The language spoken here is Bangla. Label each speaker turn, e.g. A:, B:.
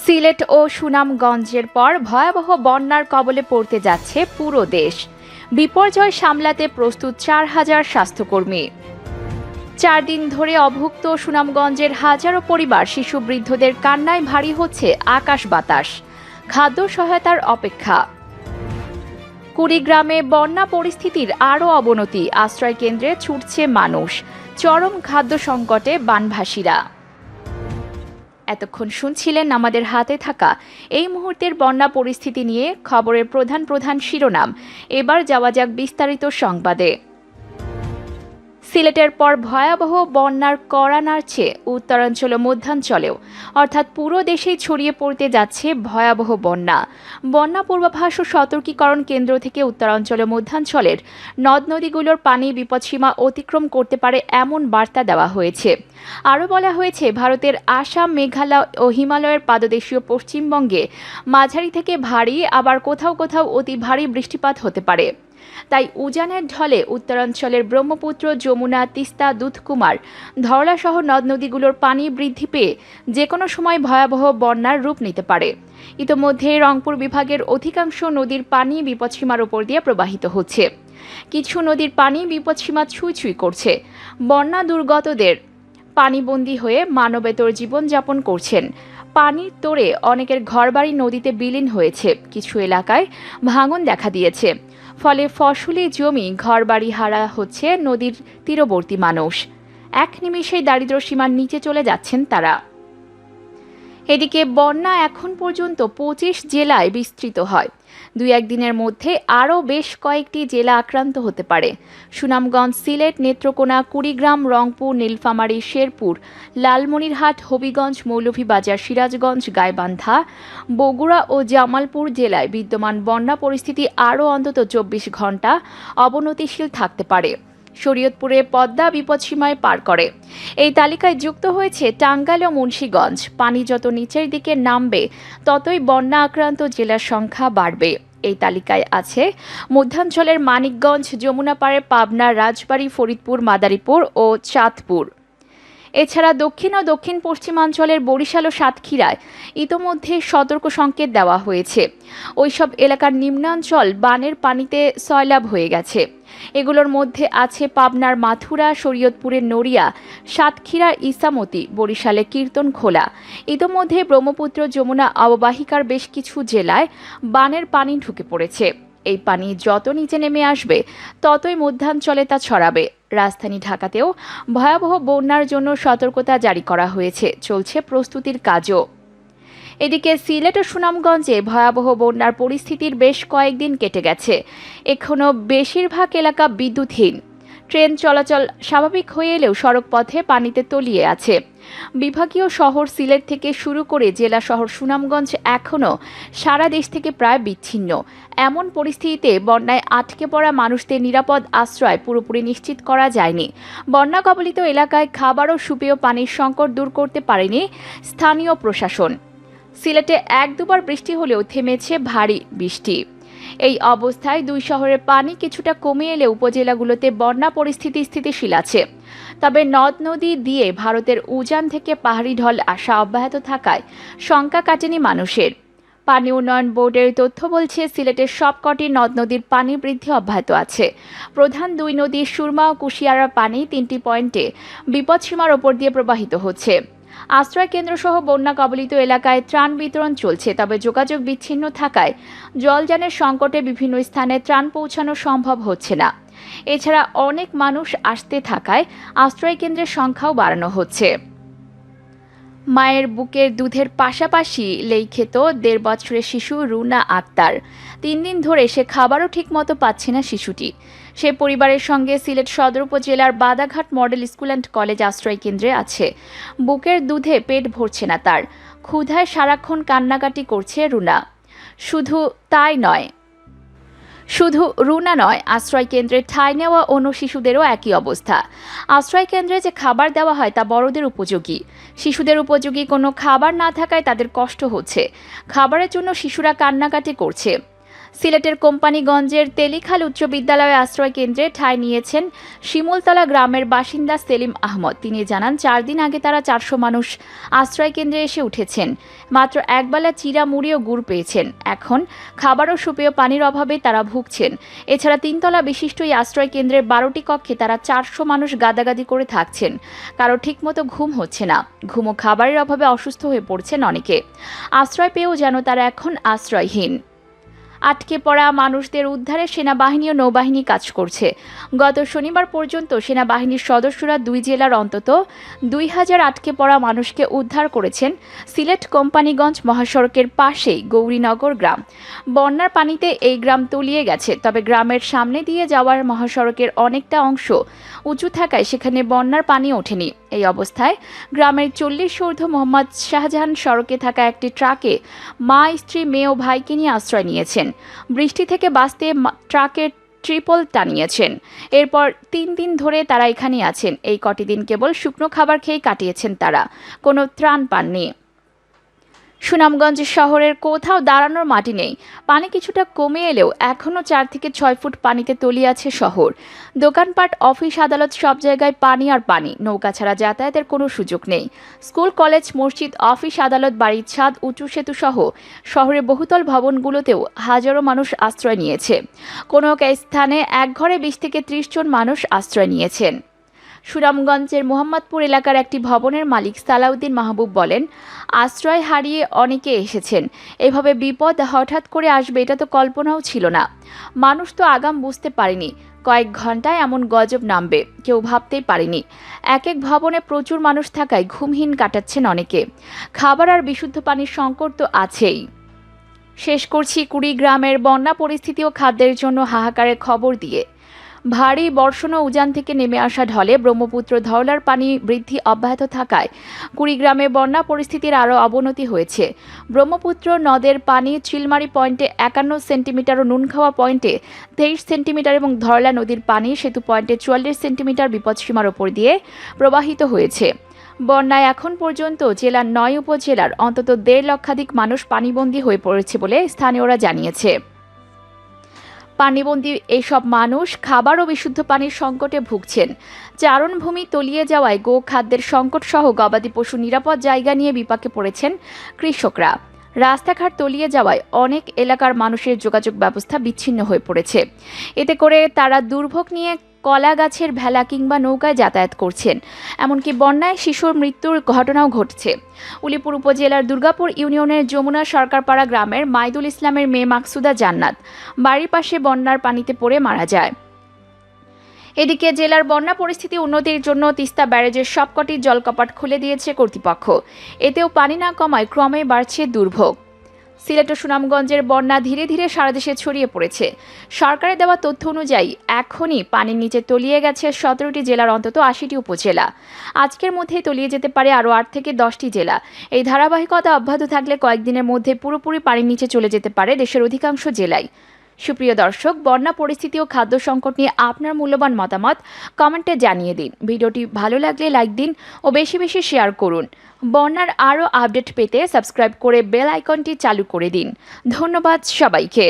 A: সিলেট ও সুনামগঞ্জের পর ভয়াবহ বন্যার কবলে পড়তে যাচ্ছে পুরো দেশ। বিপর্যয় সামলাতে প্রস্তুত ৪,০০০ স্বাস্থ্যকর্মী। ৪ দিন ধরে অভুক্ত সুনামগঞ্জের হাজারো পরিবার, শিশু বৃদ্ধদের কান্নায় ভারী হচ্ছে আকাশ বাতাস। খাদ্য সহায়তার অপেক্ষা। কুড়িগ্রামে বন্যা পরিস্থিতির আরও অবনতি, আশ্রয় কেন্দ্রে ছুটছে মানুষ। চরম খাদ্য সংকটে বানভাসীরা। এতক্ষণ শুনছিলেন আমাদের হাতে থাকা এই মুহূর্তের বন্যা পরিস্থিতি নিয়ে খবরের প্রধান প্রধান শিরোনাম। এবার যাওয়া যাক বিস্তারিত সংবাদে। সিলেটের পর ভয়াবহ বন্যার কড়া নাড়ছে উত্তরাঞ্চল ও মধ্যাঞ্চলেও, অর্থাৎ পুরো দেশেই ছড়িয়ে পড়তে যাচ্ছে ভয়াবহ বন্যা। বন্যা পূর্বাভাস ও সতর্কীকরণ কেন্দ্র থেকে উত্তরাঞ্চল ও মধ্যাঞ্চলের নদ নদীগুলোর পানি বিপদসীমা অতিক্রম করতে পারে এমন বার্তা দেওয়া হয়েছে। আরও বলা হয়েছে, ভারতের আসাম, মেঘালয় ও হিমালয়ের পাদদেশীয় পশ্চিমবঙ্গে মাঝারি থেকে ভারী, আবার কোথাও কোথাও অতি ভারী বৃষ্টিপাত হতে পারে। তাই উজানের ঢলে উত্তরাঞ্চলের ব্রহ্মপুত্র, যমুনা, তিস্তা, দুধকুমার, ধরলা সহ নদ নদীগুলোর পানি বৃদ্ধি পেয়ে যে কোনো সময় ভয়াবহ বন্যার রূপ নিতে পারে। ইতোমধ্যে রংপুর বিভাগের অধিকাংশ নদীর পানি বিপদসীমার ওপর দিয়ে প্রবাহিত হচ্ছে। কিছু নদীর পানি বিপদসীমা ছুঁই ছুঁই করছে। বন্যা দুর্গতদের পানিবন্দী হয়ে মানবেতর জীবনযাপন করছেন। পানির তোড়ে অনেকের ঘরবাড়ি নদীতে বিলীন হয়েছে। কিছু এলাকায় ভাঙন দেখা দিয়েছে। ফলে ফসলি জমি, ঘরবাড়ি হারা হচ্ছে নদীর তীরবর্তী মানুষ। এক নিমিষেই দারিদ্র্য সীমার নিচে চলে যাচ্ছেন তারা। এদিকে বন্যা এখন পর্যন্ত ২৫ জেলায় বিস্তৃত হয়। ২-১ দিনের মধ্যে আরও বেশ কয়েকটি জেলা আক্রান্ত হতে পারে। সুনামগঞ্জ, সিলেট, নেত্রকোনা, কুড়িগ্রাম, রংপুর, নীলফামারী, শেরপুর, লালমনিরহাট, হবিগঞ্জ, মৌলভীবাজার, সিরাজগঞ্জ, গাইবান্ধা, বগুড়া ও জামালপুর জেলায় বিদ্যমান বন্যা পরিস্থিতি আরও অন্তত ২৪ ঘণ্টা অবনতিশীল থাকতে পারে। শরীয়তপুরে পদ্মা বিপদসীমায় পার করে। এই তালিকায় যুক্ত হয়েছে টাঙ্গাইল ও মুন্সিগঞ্জ। পানি যত নিচের দিকে নামবে ততই বন্যা আক্রান্ত জেলার সংখ্যা বাড়বে। এই তালিকায় আছে মধ্যাঞ্চলের মানিকগঞ্জ, যমুনাপাড়ের পাবনা, রাজবাড়ী, ফরিদপুর, মাদারীপুর ও চাঁদপুর। এছাড়া দক্ষিণ ও দক্ষিণ পশ্চিমাঞ্চলের বরিশাল ও সাতক্ষীরায় ইতোমধ্যে সতর্ক সংকেত দেওয়া হয়েছে। ওইসব এলাকার নিম্নাঞ্চল বানের পানিতে সয়লাব হয়ে গেছে। এগুলোর মধ্যে আছে পাবনার মাথুরা, শরীয়তপুরের নড়িয়া, সাতক্ষীরার ইসামতি, বরিশালে কীর্তনখোলা। ইতোমধ্যে ব্রহ্মপুত্র, যমুনা অববাহিকার বেশ কিছু জেলায় বানের পানি ঢুকে পড়েছে। এই পানি যত নিচে নেমে আসবে ততই মধ্যাঞ্চলে তা ছড়াবে। রাজধানী ঢাকাতেও ভয়াবহ বন্যার জন্য সতর্কতা জারি করা হয়েছে। চলছে প্রস্তুতির কাজও। এদিকে সিলেট ও সুনামগঞ্জে ভয়াবহ বন্যার পরিস্থিতির বেশ কয়েকদিন কেটে গেছে। এখনও বেশিরভাগ এলাকা বিদ্যুৎহীন। ট্রেন চলাচল স্বাভাবিক হয়ে এলেও সড়কপথে পানিতে তলিয়ে আছে। বিভাগীয় শহর সিলেট থেকে শুরু করে জেলা শহর সুনামগঞ্জ এখনও সারা দেশ থেকে প্রায় বিচ্ছিন্ন। এমন পরিস্থিতিতে বন্যায় আটকে পড়া মানুষদের নিরাপদ আশ্রয় পুরোপুরি নিশ্চিত করা যায়নি। বন্যা কবলিত এলাকায় খাবার ও সুপেয় পানির সংকট দূর করতে পারেনি স্থানীয় প্রশাসন। সিলেটে ১-২বার বৃষ্টি হলেও থেমেছে ভারী বৃষ্টি। এই অবস্থায় দুই শহরের পানি কিছুটা কমে এলে উপজেলাগুলোতে বন্যা পরিস্থিতি স্থিতিশীল আছে। তবে নদ নদী দিয়ে ভারতের উজান থেকে পাহাড়ি ঢল আসা অব্যাহত থাকায় শঙ্কা কাটেনি মানুষের। পানি উন্নয়ন বোর্ডের তথ্য বলছে, সিলেটের সবকটি নদ নদীর পানি বৃদ্ধি অব্যাহত আছে। প্রধান দুই নদী সুরমা ও কুশিয়ারার পানি ৩টি পয়েন্টে বিপদসীমার ওপর দিয়ে প্রবাহিত হচ্ছে। আশ্রয় কেন্দ্রসহ বন্যা কবলিত এলাকায় ত্রাণ বিতরণ চলছে। তবে যোগাযোগ বিচ্ছিন্ন থাকায় জলযানের সংকটে বিভিন্ন স্থানে ত্রাণ পৌঁছানো সম্ভব হচ্ছে না। এছাড়া অনেক মানুষ আসতে থাকায় আশ্রয় কেন্দ্রের সংখ্যাও বাড়ানো হচ্ছে। মায়ের বুকের দুধের পাশাপাশি লেই খেত ১.৫ বছরের শিশু রুনা আক্তার। ৩ দিন ধরে সে খাবারও ঠিকমতো পাচ্ছে না শিশুটি। সে পরিবারের সঙ্গে সিলেট সদর উপজেলার Badaghat model school and college আশ্রয় কেন্দ্রে আছে। বুকের দুধে পেট ভরছে না তার। ক্ষুধায় সারাক্ষণ কান্নাকাটি করছে রুনা। শুধু রুনা নয়, আশ্রয় কেন্দ্রে ঠাঁই নেওয়া অন্য শিশুদেরও একই অবস্থা। আশ্রয় কেন্দ্রে যে খাবার দেওয়া হয় তা বড়দের উপযোগী। শিশুদের উপযোগী কোনো খাবার না থাকায় তাদের কষ্ট হচ্ছে। খাবারের জন্য শিশুরা কান্নাকাটি করছে। সিলেটের কোম্পানিগঞ্জের তেলিখাল উচ্চ বিদ্যালয়ে আশ্রয় কেন্দ্রে ঠাঁই নিয়েছেন শিমুলতলা গ্রামের বাসিন্দা সেলিম আহমদ। তিনি জানান, 4 দিন আগে তারা 400 মানুষ আশ্রয় কেন্দ্রে এসে উঠেছেন। মাত্র একবেলা চিরা মুড়ি ও গুড় পেয়েছেন। এখন খাবার ও সুপেয় পানির অভাবে তারা ভুগছেন। এছাড়া 3 তলা বিশিষ্ট এই আশ্রয় কেন্দ্রের 12টি কক্ষে তারা 400 মানুষ গাদাগাদি করে থাকছেন। কারো ঠিকমতো ঘুম হচ্ছে না। ঘুম ও খাবারের অভাবে অসুস্থ হয়ে পড়ছেন অনেকে। আশ্রয় পেয়েও যেন তারা এখন আশ্রয়হীন। আটকে পড়া মানুষদের উদ্ধারে সেনাবাহিনী ও নৌবাহিনী কাজ করছে। গত শনিবার পর্যন্ত সেনাবাহিনীর সদস্যরা 2 জেলার অন্তত 2000 আটকে পড়া মানুষকে উদ্ধার করেছেন। সিলেট কোম্পানিগঞ্জ মহাসড়কের পাশেই গৌরীনগর গ্রাম। বন্যার পানিতে এই গ্রাম তলিয়ে গেছে, তবে গ্রামের সামনে দিয়ে যাওয়ার মহাসড়কের অনেকটা অংশ উঁচু থাকায় সেখানে বন্যার পানি ওঠেনি। এই অবস্থায় গ্রামের 40 ঊর্ধ্ব মোহাম্মদ শাহজাহান সড়কে থাকা একটি ট্রাকে মা, স্ত্রী, মেয়ে ও ভাইকে নিয়ে আশ্রয় নিয়েছেন। বৃষ্টি থেকে বাঁচতে ট্রাকের ট্রিপল টানিয়েছেন। এরপর 3 দিন ধরে তারা এখানে আছেন। এই কটি দিন কেবল শুকনো খাবার খেয়ে কাটিয়েছেন তারা, কোনো ত্রাণ পাননি। সুনামগঞ্জ শহরের কোথাও দাঁড়ানোর মাটি নেই। পানি কিছুটা কমে এলেও এখনও 4 থেকে 6 ফুট পানিতে তলিয়ে আছে শহর। দোকানপাট, অফিস, আদালত সব জায়গায় পানি আর পানি। নৌকা ছাড়া যাতায়াতের কোনো সুযোগ নেই। স্কুল, কলেজ, মসজিদ, অফিস, আদালত, বাড়ির ছাদ, উঁচু সেতু সহ শহরের বহুতল ভবনগুলোতেও হাজারো মানুষ আশ্রয় নিয়েছে। কোনো স্থানে এক ঘরে 20 থেকে 30 জন মানুষ আশ্রয় নিয়েছেন। সুনামগঞ্জের মোহাম্মদপুর এলাকার একটি ভবনের মালিক সালাউদ্দিন মাহবুব বলেন, আশ্রয় হারিয়ে অনেকে এসেছেন। এভাবে বিপদ হঠাৎ করে আসবে এটা তো কল্পনাও ছিল না। মানুষ তো আগাম বুঝতে পারেনি কয়েক ঘন্টায় এমন গজব নামবে, কেউ ভাবতেই পারেনি। এক ভবনে প্রচুর মানুষ থাকায় ঘুমহীন কাটাচ্ছেন অনেকে। খাবার আর বিশুদ্ধ পানির সংকট তো আছেই। শেষ করছি কুড়িগ্রামের বন্যা পরিস্থিতি ও খাদ্যের জন্য হাহাকারের খবর দিয়ে। ভারী বর্ষণ ও উজান থেকে নেমে আসা ঢলে ব্রহ্মপুত্র ধরলার পানি বৃদ্ধি অব্যাহত থাকায় কুড়িগ্রামে বন্যা পরিস্থিতির আরও অবনতি হয়েছে। ব্রহ্মপুত্র নদের পানি চিলমারি পয়েন্টে 51 সেন্টিমিটার ও নুনখাওয়া পয়েন্টে 23 সেন্টিমিটার এবং ধরলা নদীর পানি সেতু পয়েন্টে 44 সেন্টিমিটার বিপদসীমার ওপর দিয়ে প্রবাহিত হয়েছে। বন্যায় এখন পর্যন্ত জেলার 9 উপজেলার অন্তত 1.5 লক্ষাধিক মানুষ পানিবন্দী হয়ে পড়েছে বলে স্থানীয়রা জানিয়েছে। পানিবন্দী এইসব মানুষ খাবার ও বিশুদ্ধ পানির সংকটে ভুগছেন। চারণভূমি তলিয়ে যাওয়ায় গো খাদ্যের সংকট সহ গবাদি পশু নিরাপদ জায়গা নিয়ে বিপাকে পড়েছেন কৃষকরা। রাস্তাঘাট তলিয়ে যাওয়ায় অনেক এলাকার মানুষের যোগাযোগ ব্যবস্থা বিচ্ছিন্ন হয়ে পড়েছে। এতে করে তারা দুর্ভোগ নিয়ে কলা গাছের ভেলা কিংবা নৌকায় যাতায়াত করছেন। এমনকি বন্যায় শিশুর মৃত্যুর ঘটনাও ঘটছে। উলিপুর উপজেলার দুর্গাপুর ইউনিয়নের যমুনা সরকারপাড়া গ্রামের মাইদুল ইসলামের মেয়ে মাকসুদা জান্নাত বাড়ির পাশে বন্যার পানিতে পড়ে মারা যায়। এদিকে জেলার বন্যা পরিস্থিতি উন্নতির জন্য তিস্তা ব্যারেজের সবকটি জলকপাট খুলে দিয়েছে কর্তৃপক্ষ। এতেও পানি না কমায় ক্রমে বাড়ছে দুর্ভোগ। সিলেট ও সুনামগঞ্জের বন্যা ধীরে ধীরে সারা দেশে ছড়িয়ে পড়েছে। সরকারের দেওয়া তথ্য অনুযায়ী এখনই পানির নিচে তলিয়ে গেছে 17টি জেলার অন্তত 80টি উপজেলা। আজকের মধ্যেই তলিয়ে যেতে পারে আরও 8 থেকে 10টি জেলা। এই ধারাবাহিকতা অব্যাহত থাকলে কয়েকদিনের মধ্যে পুরোপুরি পানির নিচে চলে যেতে পারে দেশের অধিকাংশ জেলায়। সুপ্রিয় দর্শক, বন্যা পরিস্থিতি ও খাদ্য সংকট নিয়ে আপনার মূল্যবান মতামত কমেন্টে জানিয়ে দিন। ভিডিওটি ভালো লাগলে লাইক দিন ও বেশি বেশি শেয়ার করুন। বন্যার আরও আপডেট পেতে সাবস্ক্রাইব করে বেল আইকনটি চালু করে দিন। ধন্যবাদ সবাইকে।